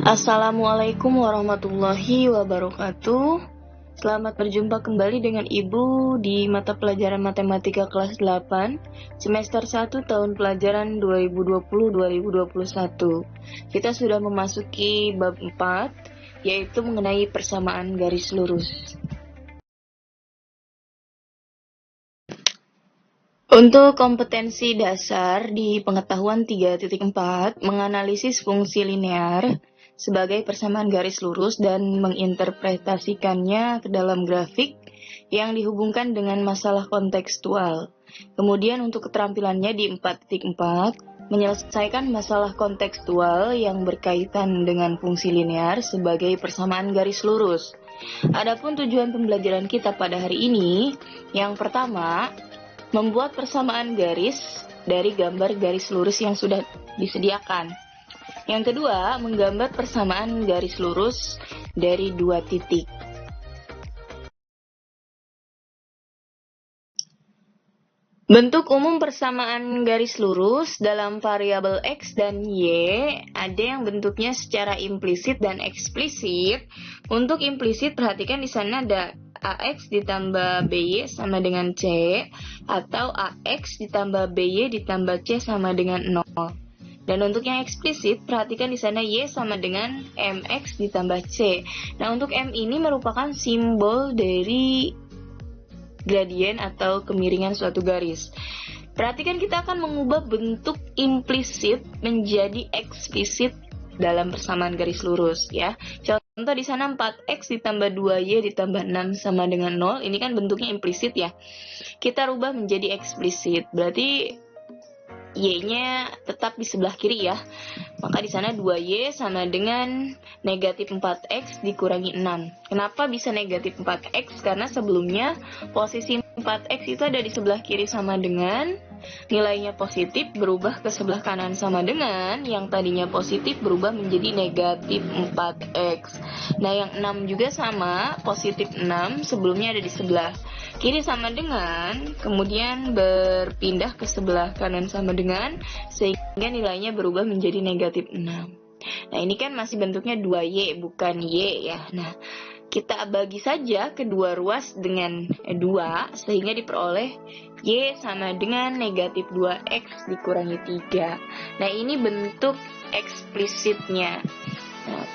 Assalamualaikum warahmatullahi wabarakatuh. Selamat berjumpa kembali dengan Ibu di mata pelajaran Matematika kelas 8 semester 1 tahun pelajaran 2020-2021. Kita sudah memasuki bab 4, yaitu mengenai persamaan garis lurus. Untuk kompetensi dasar di pengetahuan 3.4, menganalisis fungsi linear sebagai persamaan garis lurus dan menginterpretasikannya ke dalam grafik yang dihubungkan dengan masalah kontekstual. Kemudian untuk keterampilannya di 4.4, menyelesaikan masalah kontekstual yang berkaitan dengan fungsi linear sebagai persamaan garis lurus. Adapun tujuan pembelajaran kita pada hari ini, yang pertama, membuat persamaan garis dari gambar garis lurus yang sudah disediakan. Yang kedua, menggambar persamaan garis lurus dari dua titik. Bentuk umum persamaan garis lurus dalam variabel X dan Y ada yang bentuknya secara implisit dan eksplisit. Untuk implisit, perhatikan di sana ada AX ditambah BY sama dengan C, atau AX ditambah BY ditambah C sama dengan 0. Dan untuk yang eksplisit, perhatikan di sana Y sama dengan MX ditambah C. Nah, untuk M ini merupakan simbol dari gradien atau kemiringan suatu garis. Perhatikan, kita akan mengubah bentuk implisit menjadi eksplisit dalam persamaan garis lurus ya. Contoh di sana 4x ditambah 2y ditambah 6 sama dengan 0. Ini kan bentuknya implisit ya. Kita rubah menjadi eksplisit. Berarti y-nya tetap di sebelah kiri ya. Maka di sana 2y sama dengan negatif 4x dikurangi 6. Kenapa bisa negatif 4x? Karena sebelumnya posisi 4x itu ada di sebelah kiri sama dengan, nilainya positif berubah ke sebelah kanan sama dengan, yang tadinya positif berubah menjadi negatif 4x. Nah, yang 6 juga sama, positif 6, sebelumnya ada di sebelah kiri sama dengan, kemudian berpindah ke sebelah kanan sama dengan, sehingga nilainya berubah menjadi negatif 6. Nah, ini kan masih bentuknya 2y, bukan y ya. Nah, kita bagi saja kedua ruas dengan 2, sehingga diperoleh y sama dengan negatif 2x dikurangi 3. Nah, ini bentuk eksplisitnya. Nah,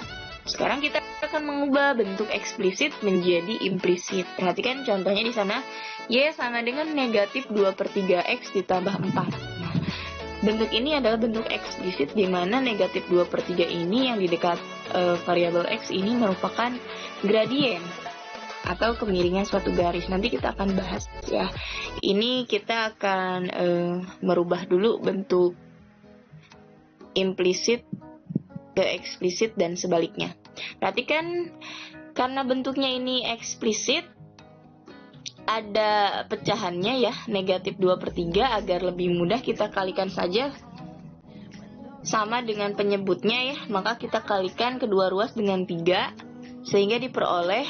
sekarang kita akan mengubah bentuk eksplisit menjadi implisit. Perhatikan contohnya di sana, y sama dengan negatif 2/3x ditambah 4. Nah, bentuk ini adalah bentuk eksplisit di mana negatif 2/3 ini yang di dekat variabel x ini merupakan gradien atau kemiringan suatu garis. Nanti kita akan bahas ya. Ini kita akan merubah dulu bentuk implisit ke eksplisit dan sebaliknya. Perhatikan, karena bentuknya ini eksplisit, ada pecahannya ya, negatif 2/3. Agar lebih mudah kita kalikan saja sama dengan penyebutnya ya, maka kita kalikan kedua ruas dengan 3, sehingga diperoleh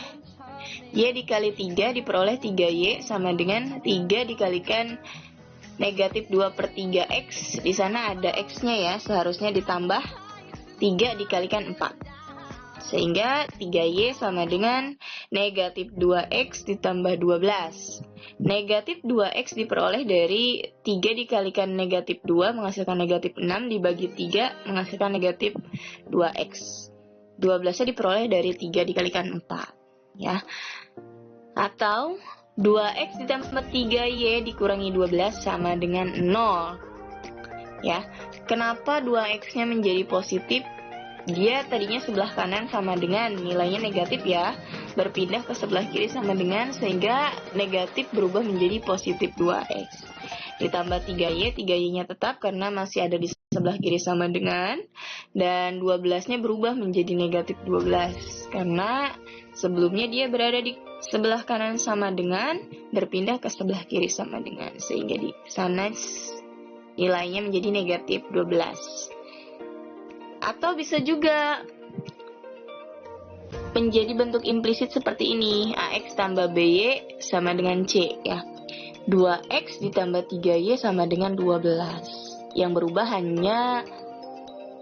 y dikali 3 diperoleh 3y sama dengan 3 dikalikan negatif 2/3x. Di sana ada x-nya ya, seharusnya ditambah 3 dikalikan 4. Sehingga 3y sama dengan negatif 2x ditambah 12. Negatif 2x diperoleh dari 3 dikalikan negatif 2 menghasilkan negatif 6 dibagi 3 menghasilkan negatif 2x. 12-nya diperoleh dari 3 dikalikan 4 ya. Atau 2x ditambah 3y dikurangi 12 sama dengan 0 ya. Kenapa 2x-nya menjadi positif? Dia tadinya sebelah kanan sama dengan, nilainya negatif ya, berpindah ke sebelah kiri sama dengan, sehingga negatif berubah menjadi positif 2x. Ditambah 3y, 3y-nya tetap karena masih ada di sebelah kiri sama dengan, dan 12-nya berubah menjadi negatif 12 karena sebelumnya dia berada di sebelah kanan sama dengan, berpindah ke sebelah kiri sama dengan, sehingga di sana nilainya menjadi negatif 12. Atau bisa juga menjadi bentuk implisit seperti ini, AX tambah BY sama dengan C ya. 2x ditambah 3y sama dengan 12. Yang berubah hanya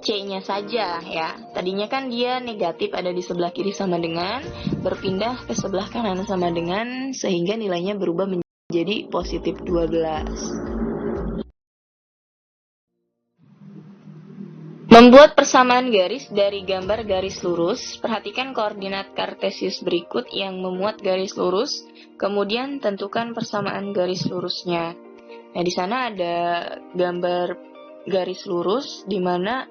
C-nya saja ya. Tadinya kan dia negatif ada di sebelah kiri sama dengan, berpindah ke sebelah kanan sama dengan, sehingga nilainya berubah menjadi positif 12. Membuat persamaan garis dari gambar garis lurus, perhatikan koordinat kartesius berikut yang memuat garis lurus, kemudian tentukan persamaan garis lurusnya. Nah, di sana ada gambar garis lurus di mana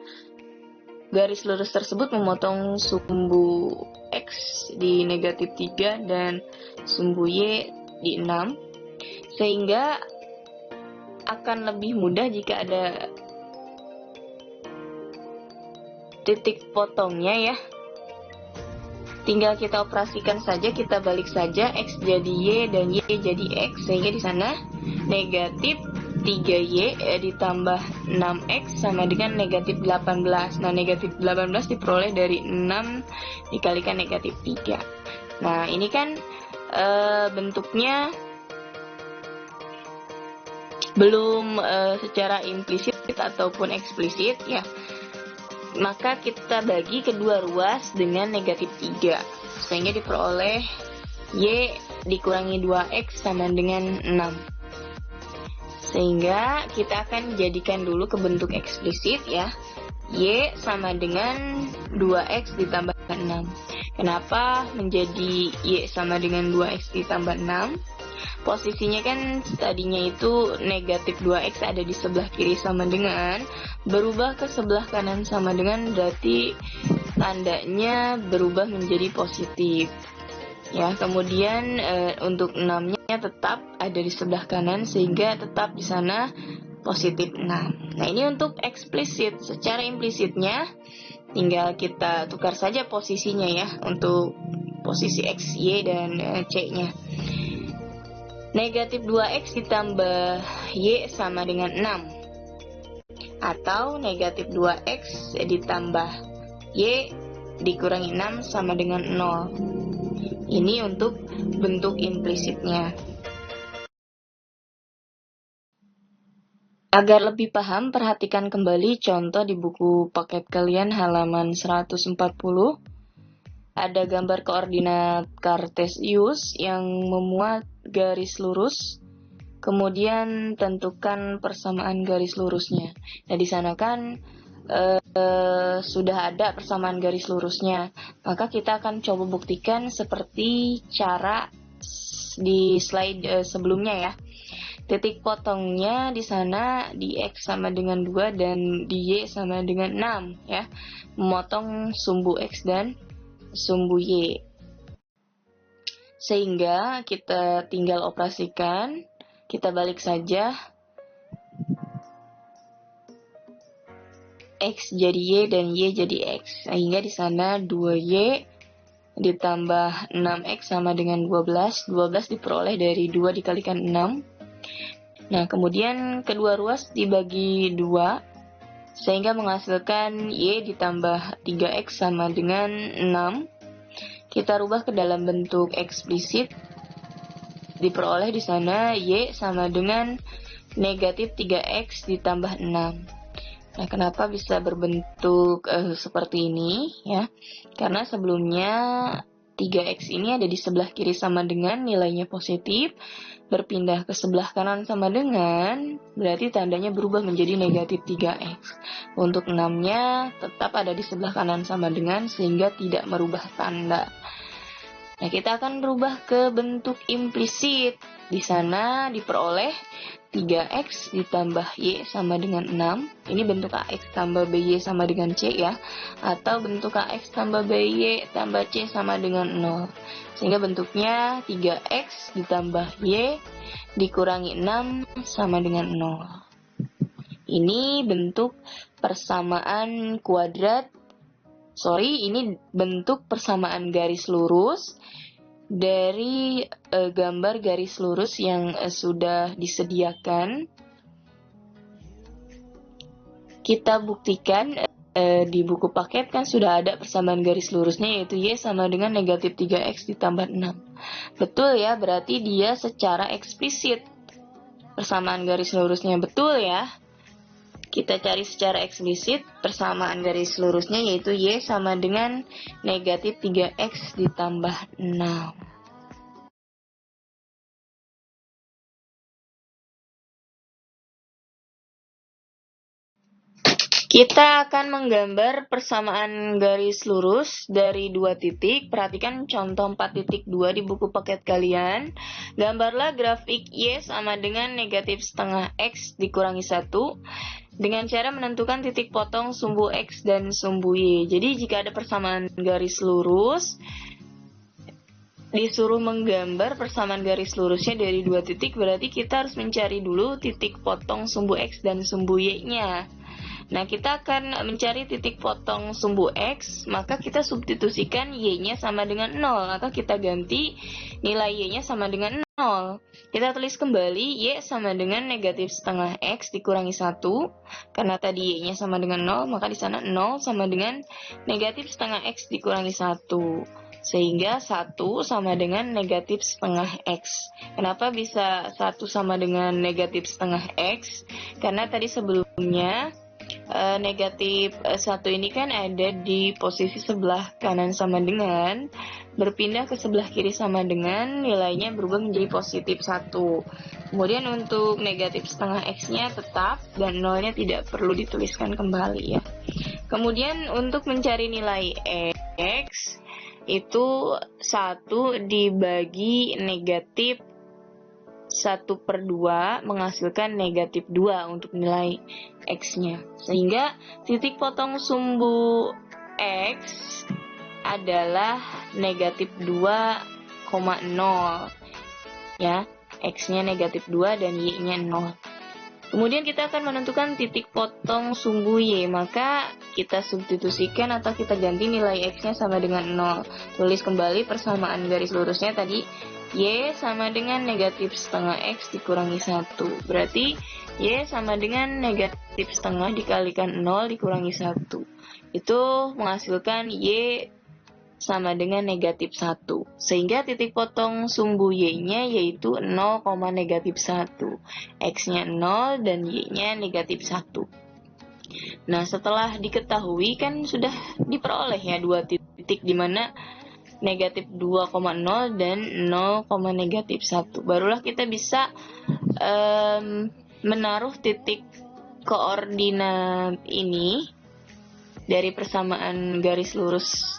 garis lurus tersebut memotong sumbu X di negatif 3 dan sumbu Y di 6, sehingga akan lebih mudah jika ada titik potongnya ya. Tinggal kita operasikan saja, kita balik saja, X jadi Y dan Y jadi X, sehingga di sana negatif 3Y ditambah 6X sama dengan negatif 18. Nah, negatif 18 diperoleh dari 6 dikalikan negatif 3. Nah, ini kan bentuknya belum secara implisit ataupun eksplisit ya. Maka kita bagi kedua ruas dengan negatif 3, sehingga diperoleh Y dikurangi 2X sama dengan 6. Sehingga kita akan jadikan dulu ke bentuk eksplisit ya. Y sama dengan 2X ditambah 6. Kenapa menjadi Y sama dengan 2X ditambah 6? Posisinya kan tadinya itu negatif 2X ada di sebelah kiri sama dengan, berubah ke sebelah kanan sama dengan, berarti tandanya berubah menjadi positif. Ya, kemudian untuk 6-nya tetap ada di sebelah kanan sehingga tetap di sana positif 6. Nah, ini untuk eksplisit. Secara implisitnya tinggal kita tukar saja posisinya ya untuk posisi X, Y, dan C-nya. Negatif 2X ditambah Y sama dengan 6. Atau negatif 2X ditambah Y dikurangi 6 sama dengan 0. Ini untuk bentuk implisitnya. Agar lebih paham, perhatikan kembali contoh di buku paket kalian halaman 140. Ada gambar koordinat kartesius yang memuat garis lurus, kemudian tentukan persamaan garis lurusnya. Nah, di sana kan sudah ada persamaan garis lurusnya, maka kita akan coba buktikan seperti cara di slide sebelumnya ya. Titik potongnya di sana di X sama dengan 2 dan di Y sama dengan 6 ya, memotong sumbu X dan sumbu Y. Sehingga kita tinggal operasikan, kita balik saja, X jadi Y dan Y jadi X, sehingga di sana 2Y ditambah 6X sama dengan 12. 12 diperoleh dari 2 dikalikan 6. Nah, kemudian kedua ruas dibagi 2, sehingga menghasilkan Y ditambah 3X sama dengan 6. Kita rubah ke dalam bentuk eksplisit, diperoleh di sana Y sama dengan negatif 3X ditambah 6. Nah, kenapa bisa berbentuk seperti ini ya? Karena sebelumnya 3X ini ada di sebelah kiri sama dengan, nilainya positif, berpindah ke sebelah kanan sama dengan, berarti tandanya berubah menjadi negatif 3X. Untuk 6-nya tetap ada di sebelah kanan sama dengan, sehingga tidak merubah tanda. Nah, kita akan berubah ke bentuk implisit. Di sana diperoleh 3X ditambah Y sama dengan 6. Ini bentuk AX tambah BY sama dengan C ya. Atau bentuk AX tambah BY tambah C sama dengan 0. Sehingga bentuknya 3X ditambah Y dikurangi 6 sama dengan 0. Ini bentuk persamaan kuadrat. Ini bentuk persamaan garis lurus dari gambar garis lurus yang sudah disediakan. Kita buktikan di buku paket kan sudah ada persamaan garis lurusnya, yaitu Y sama dengan negatif 3X ditambah 6. Betul ya, berarti dia secara eksplisit persamaan garis lurusnya betul ya. Kita cari secara eksplisit persamaan garis lurusnya, yaitu Y sama dengan negatif 3X ditambah 6. Kita akan menggambar persamaan garis lurus dari 2 titik. Perhatikan contoh 4.2 di buku paket kalian. Gambarlah grafik Y sama dengan negatif setengah X dikurangi 1 dengan cara menentukan titik potong sumbu X dan sumbu Y. Jadi jika ada persamaan garis lurus, disuruh menggambar persamaan garis lurusnya dari 2 titik, berarti kita harus mencari dulu titik potong sumbu X dan sumbu Y-nya. Nah, kita akan mencari titik potong sumbu X, maka kita substitusikan Y-nya sama dengan 0, atau kita ganti nilai Y-nya sama dengan 0. Kita tulis kembali Y sama dengan negatif setengah X dikurangi 1, karena tadi Y-nya sama dengan 0, maka di sana 0 sama dengan negatif setengah X dikurangi 1. Sehingga 1 sama dengan negatif setengah X. Kenapa bisa 1 sama dengan negatif setengah X? Karena tadi sebelumnya negatif 1 ini kan ada di posisi sebelah kanan sama dengan, berpindah ke sebelah kiri sama dengan, nilainya berubah menjadi positif 1. Kemudian untuk negatif setengah X-nya tetap, dan nolnya tidak perlu dituliskan kembali ya. Kemudian untuk mencari nilai X, itu 1 dibagi negatif 1/2 menghasilkan negatif 2 untuk nilai X-nya. Sehingga titik potong sumbu X adalah negatif 2,0. Ya, X-nya negatif 2 dan Y-nya 0. Kemudian kita akan menentukan titik potong sumbu Y, maka kita substitusikan atau kita ganti nilai X-nya sama dengan 0. Tulis kembali persamaan garis lurusnya tadi, Y sama dengan negatif setengah X dikurangi 1. Berarti Y sama dengan negatif setengah dikalikan 0 dikurangi 1. Itu menghasilkan Y sama dengan negatif 1. Sehingga titik potong sumbu Y-nya yaitu 0, negatif 1. X-nya 0 dan Y-nya negatif 1. Nah, setelah diketahui kan sudah diperoleh ya 2 titik di mana negatif 2,0 dan 0, negatif 1. Barulah kita bisa menaruh titik koordinat ini dari persamaan garis lurus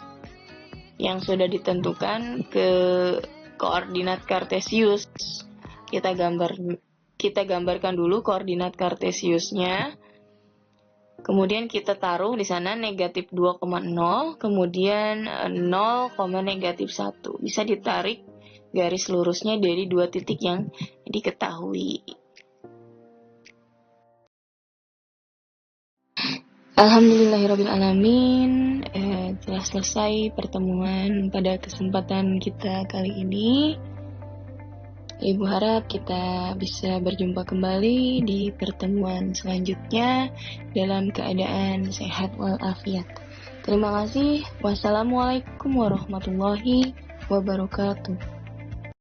yang sudah ditentukan ke koordinat Kartesius. Kita gambarkan dulu koordinat Kartesiusnya. Kemudian kita taruh di sana negatif 2,0, kemudian 0, negatif 1. Bisa ditarik garis lurusnya dari 2 titik yang diketahui. Alhamdulillahirrabbilalamin. Telah selesai pertemuan pada kesempatan kita kali ini. Ibu harap kita bisa berjumpa kembali di pertemuan selanjutnya dalam keadaan sehat walafiat. Terima kasih. Wassalamualaikum warahmatullahi wabarakatuh.